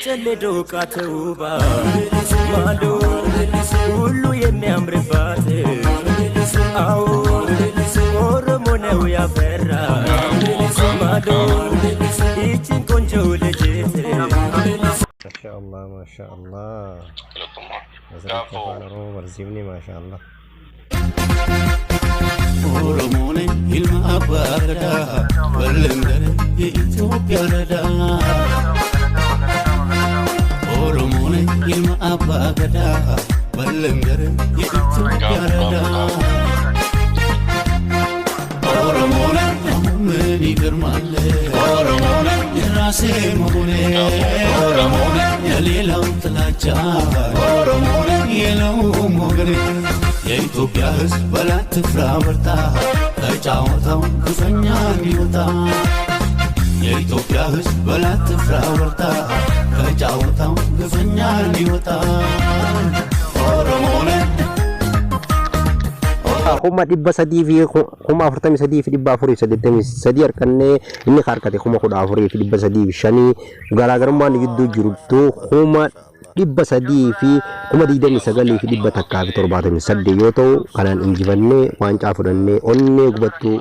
ጨለዶ ቃተውባ ማዶ ሁሉ የሚያምርባት አዎ ኦሮሞ ነው ያፈራ ማዶ ይችን ቆንጆ ልጅ ማሻአላህ ማሻአላህ ዘራፈናሮ ወርዚብኒ ማሻአላህ ኦሮሞ ነኝ ይልማ አባገዳ ወለንደረ የኢትዮጵያ ረዳ ኦሮሞ ነኝ ይልማ አባገዳ ወለንደረ የኢትዮጵያ ረዳ ኦሮሞ ነኝ ምን ይገርማል ኦሮሞ ነኝ የራሴ መሆኔ ኦሮሞ ነኝ የሌላው ጥላቻ ኦሮሞ ነኝ የለው ሞገኔ የኢትዮጵያ ሕዝብ በላት ፍራ ወርታ ተጫወተው ግፈኛ ይወጣ የኢትዮጵያ ሕዝብ በላት ፍራ ወርታ ተጫወተው ግፈኛ ይወጣ ኦሮሞ ነኝ kuma dibba sadii fi kuma 43 fi dibba 483 arkanne inni harkate kuma 14 fi dibba 35 garaagarummaan gidduu jirtu kuma dibba sadii fi kuma 29 fi dibba takkaa fi 78 yoo ta'u kanaan injifannee waancaa fudhannee onnee gubattuu